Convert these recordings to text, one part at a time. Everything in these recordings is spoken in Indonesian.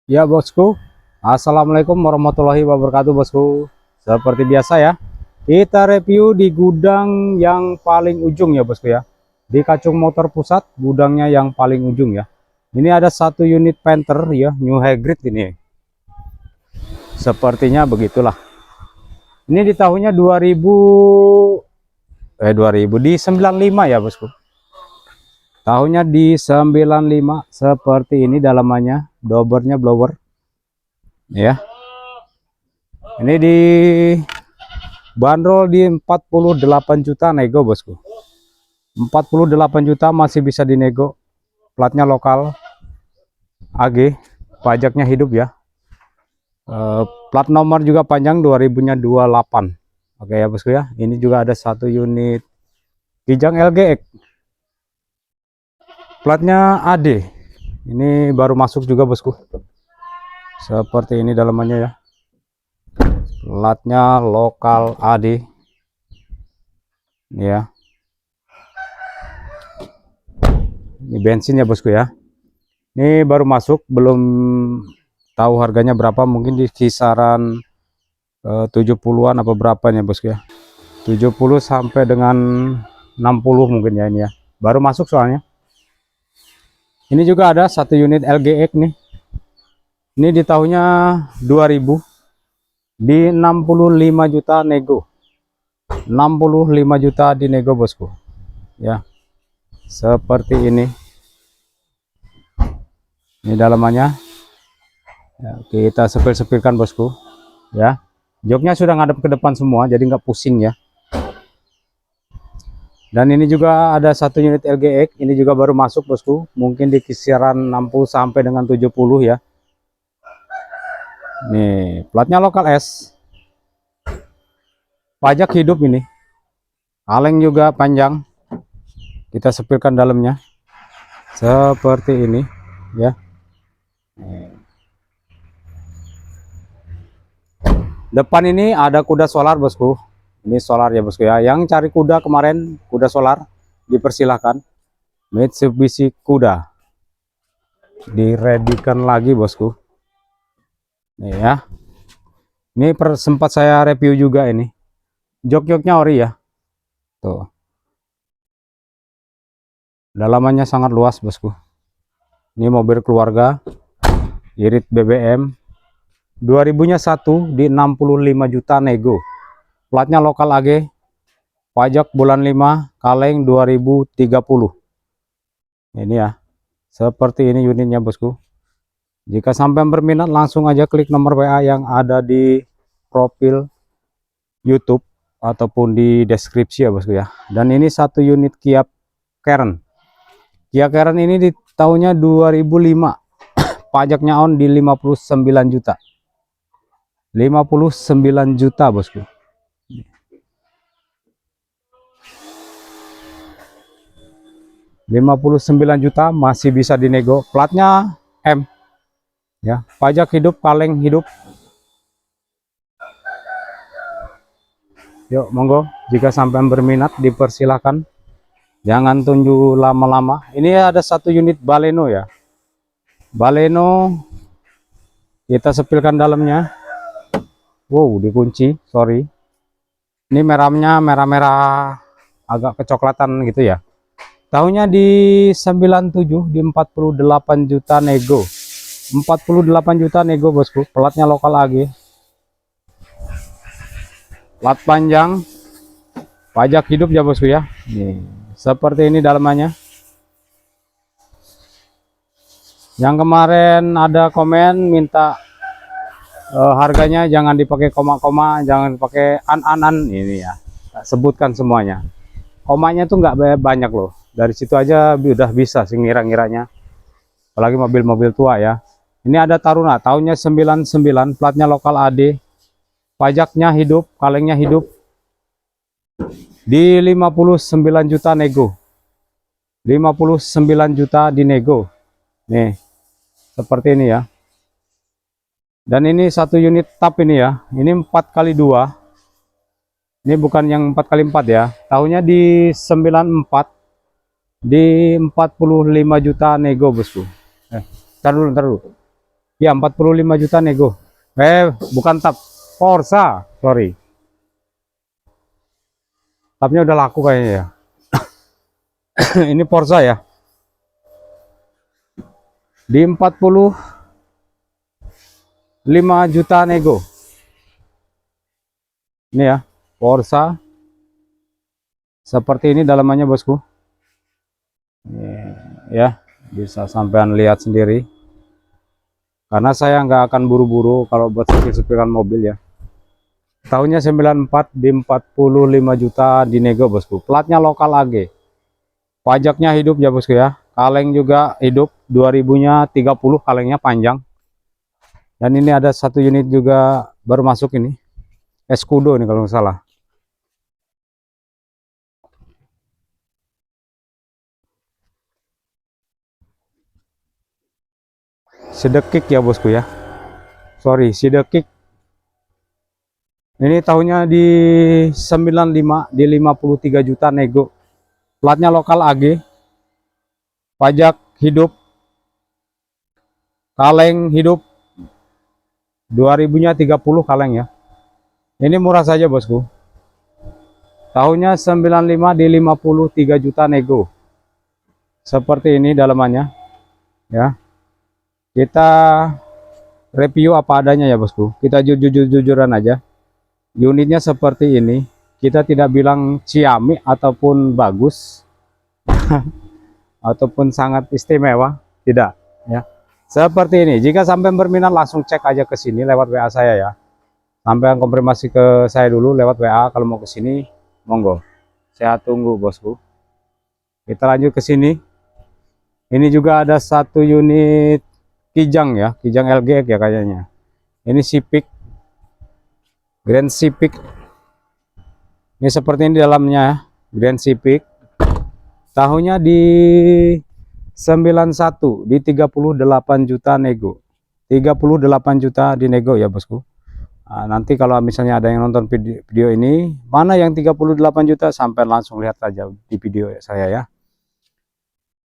Ya bosku, Assalamualaikum warahmatullahi wabarakatuh bosku. Seperti biasa ya, kita review di gudang yang paling ujung ya bosku ya. Di Kacung Motor Pusat, gudangnya yang paling ujung ya. Ini ada satu unit Panther ya, New Hybrid ini. Sepertinya begitulah. Ini di tahunnya 2000 di 95 ya bosku. Tahunnya di 95, seperti ini dalamannya, dobernya blower ya. Ini di bandrol di 48 juta nego bosku. 48 juta masih bisa dinego. Platnya lokal AG, pajaknya hidup ya. Plat nomor juga panjang 2000-nya 28. Oke ya bosku ya. Ini juga ada satu unit Kijang LGX. Platnya AD. Ini baru masuk juga bosku. Seperti ini dalamannya ya. Platnya lokal AD. Ya. Ini bensin ya bosku ya. Ini baru masuk, belum tahu harganya berapa, mungkin di kisaran 70-an apa berapa nih bosku ya. 70 sampai dengan 60 mungkin ya ini ya. Baru masuk soalnya. Ini juga ada satu unit LGX nih. Ini di tahunnya 2000 di 65 juta nego. 65 juta di nego bosku. Ya. Seperti ini. Ini dalamannya. Ya, kita sepil-sepilkan bosku. Ya. Joknya sudah ngadep ke depan semua, jadi nggak pusing ya. Dan ini juga ada satu unit LGX, ini juga baru masuk bosku, mungkin di kisaran 60 sampai dengan 70 ya. Nih, platnya lokal S. Pajak hidup ini. Kaleng juga panjang. Kita sepilkan dalamnya. Seperti ini ya. Depan ini ada kuda solar bosku. Ini solar ya bosku ya. Yang cari kuda kemarin, kuda solar, dipersilahkan. Mitsubishi Kuda. Diredikan lagi bosku. Nih ya. Ini sempat saya review juga ini. Jok-joknya ori ya. Tuh. Dalamannya sangat luas bosku. Ini mobil keluarga. Irit BBM. 2000-nya satu di 65 juta nego. Platnya lokal AG. Pajak bulan 5, kaleng 2030. Ini ya. Seperti ini unitnya bosku. Jika sampai berminat langsung aja klik nomor WA yang ada di profil YouTube ataupun di deskripsi ya bosku ya. Dan ini satu unit Kia Karen. Kia Karen ini di tahunnya 2005. Pajaknya on di 59 juta. 59 juta bosku. Rp59 juta masih bisa dinego. Platnya M ya. Pajak hidup, kaleng hidup. Yuk monggo, jika sampai berminat dipersilahkan. Jangan tunggu lama-lama. Ini ada satu unit Baleno ya. Baleno kita sepilkan dalamnya. Wow, dikunci, sorry. Ini merahnya merah-merah agak kecoklatan gitu ya. Tahunnya di 97 di 48 juta nego. 48 juta nego bosku. Platnya lokal AG. Plat panjang. Pajak hidup ya bosku ya. Nih, seperti ini dalamannya. Yang kemarin ada komen minta harganya jangan dipakai koma-koma, jangan pakai an-anan ini ya. Sebutkan semuanya. Komanya tuh nggak banyak loh. Dari situ aja udah bisa sih ngira-ngiranya. Apalagi mobil-mobil tua ya. Ini ada Taruna, tahunnya 99, platnya lokal AD. Pajaknya hidup, kalengnya hidup. Di 59 juta nego. 59 juta di nego. Nih, seperti ini ya. Dan ini satu unit tap ini ya. Ini 4x2. Ini bukan yang 4x4 ya. Tahunnya di 94 di 45 juta nego bosku. Ntar dulu. Ya 45 juta nego. Bukan tab, Forza, sorry. Tabnya udah laku kayaknya ya. Ini Forza ya. Di 45 juta nego. Ini ya, Forza. Seperti ini dalamannya bosku. Ya, bisa sampean lihat sendiri. Karena saya nggak akan buru-buru kalau buat sepir-sepiran mobil ya. Tahunnya 94 di 45 juta di nego bosku. Platnya lokal AG. Pajaknya hidup ya bosku ya. Kaleng juga hidup. 2000-nya 30 kalengnya panjang. Dan ini ada satu unit juga baru masuk ini. Escudo ini kalau nggak salah. Sedekik ya bosku ya. Sorry, Sedekik. Ini tahunnya di 95 di 53 juta nego. Platnya lokal AG. Pajak hidup. Kaleng hidup. 2000-nya 30 kaleng ya. Ini murah saja bosku. Tahunnya 95 di 53 juta nego. Seperti ini dalamannya ya. Kita review apa adanya ya bosku. Kita jujur-jujuran aja. Unitnya seperti ini. Kita tidak bilang ciamik ataupun bagus ataupun sangat istimewa, tidak ya. Seperti ini. Jika sampai berminat langsung cek aja ke sini lewat WA saya ya. Sampai konfirmasi ke saya dulu lewat WA kalau mau ke sini, monggo. Saya tunggu bosku. Kita lanjut ke sini. Ini juga ada satu unit Kijang ya, Kijang LG ya kayaknya. Ini Civic, Grand Civic. Ini seperti ini dalamnya, Grand Civic. Tahunnya di 91 di 38 juta nego. 38 juta di nego ya bosku. Nah, nanti kalau misalnya ada yang nonton video ini, mana yang 38 juta, sampai langsung lihat aja di video saya ya.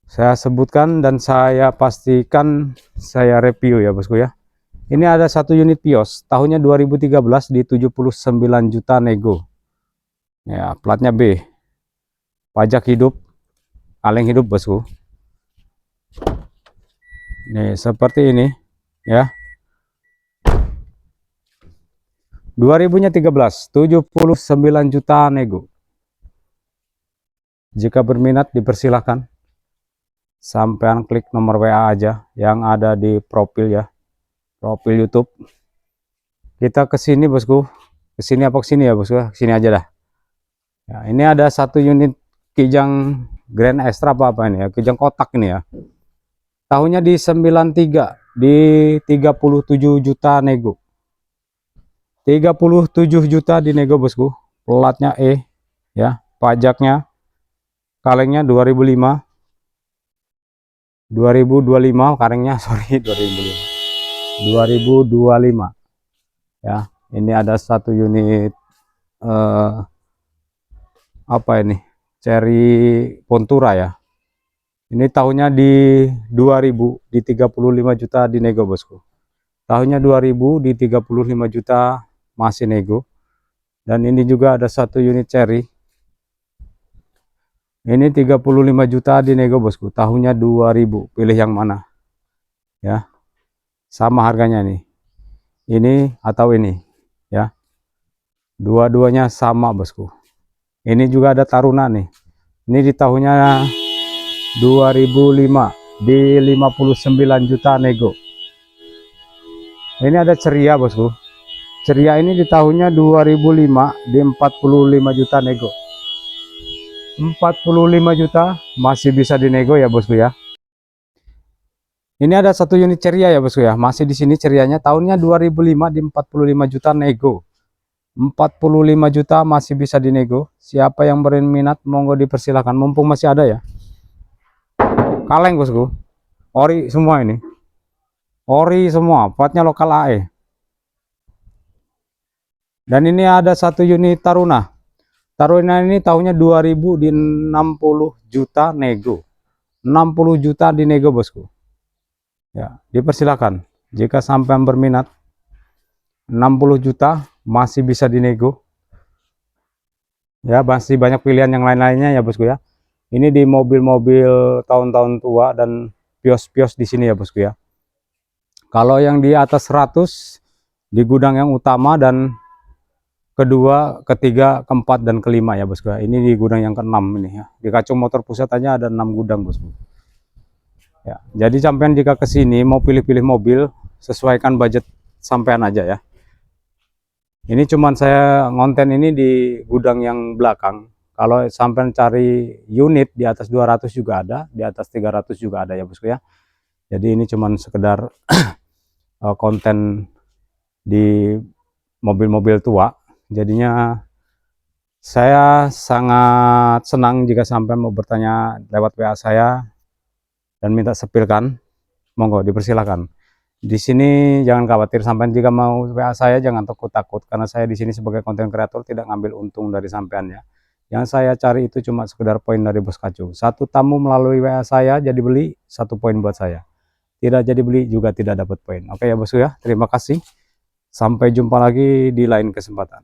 Saya sebutkan dan saya pastikan saya review ya bosku ya. Ini ada satu unit Vios, tahunnya 2013 di 79 juta nego. Ya, platnya B. Pajak hidup, kaleng hidup bosku. Nih, seperti ini ya. 2000-nya 13, 79 juta nego. Jika berminat dipersilahkan. Sampean klik nomor WA aja yang ada di profil ya. Profil YouTube. Kita ke sini bosku. Ke sini apa ke sini ya bosku? Ke sini aja dah. Ya, ini ada satu unit Kijang Grand Extra apa ini ya? Kijang kotak ini ya. Tahunnya di 93 di 37 juta nego. 37 juta di nego bosku. Platnya E ya. Pajaknya kalengnya 2005. 2025 kalengnya sorry 2025 ya. Ini ada satu unit apa ini, Cherry Pontura ya. Ini tahunnya di 2000 di 35 juta di nego bosku. Tahunnya 2000 di 35 juta masih nego. Dan ini juga ada satu unit Cherry. Ini 35 juta di nego bosku. Tahunnya 2000. Pilih yang mana ya. Sama harganya nih. Ini atau ini ya. Dua-duanya sama bosku. Ini juga ada Taruna nih. Ini di tahunnya 2005 di 59 juta nego. Ini ada Ceria bosku. Ceria ini di tahunnya 2005 di 45 juta nego. 45 juta masih bisa dinego ya bosku ya. Ini ada satu unit Ceria ya bosku ya. Masih di sini Cerianya, tahunnya 2005 di 45 juta nego. 45 juta masih bisa dinego. Siapa yang berminat monggo dipersilahkan, mumpung masih ada ya. Kaleng bosku. Ori semua ini. Ori semua, platnya lokal AE. Dan ini ada satu unit Taruna. Taruna ini tahunnya 2000 di 60 juta nego. 60 juta di nego bosku. Ya, dipersilakan. Jika sampean berminat 60 juta masih bisa dinego. Ya, masih banyak pilihan yang lain-lainnya ya bosku ya. Ini di mobil-mobil tahun-tahun tua dan pios-pios di sini ya bosku ya. Kalau yang di atas 100 di gudang yang utama dan kedua, ketiga, keempat dan kelima ya bosku ya. Ini di gudang yang keenam ini ya. Di Kacung Motor Pusat aja ada 6 gudang bosku. Ya, jadi sampean jika ke sini mau pilih-pilih mobil, sesuaikan budget sampean aja ya. Ini cuman saya ngonten ini di gudang yang belakang. Kalau sampean cari unit di atas 200 juga ada, di atas 300 juga ada ya bosku ya. Jadi ini cuman sekedar konten di mobil-mobil tua. Jadinya saya sangat senang jika sampean mau bertanya lewat WA saya dan minta sepilkan. Monggo dipersilakan. Di sini jangan khawatir, sampean jika mau WA saya jangan takut-takut, karena saya di sini sebagai konten kreator tidak ngambil untung dari sampean ya. Yang saya cari itu cuma sekedar poin dari Bos Kacu. Satu tamu melalui WA saya jadi beli, 1 poin buat saya. Tidak jadi beli juga tidak dapat poin. Oke ya bosku ya, terima kasih. Sampai jumpa lagi di lain kesempatan.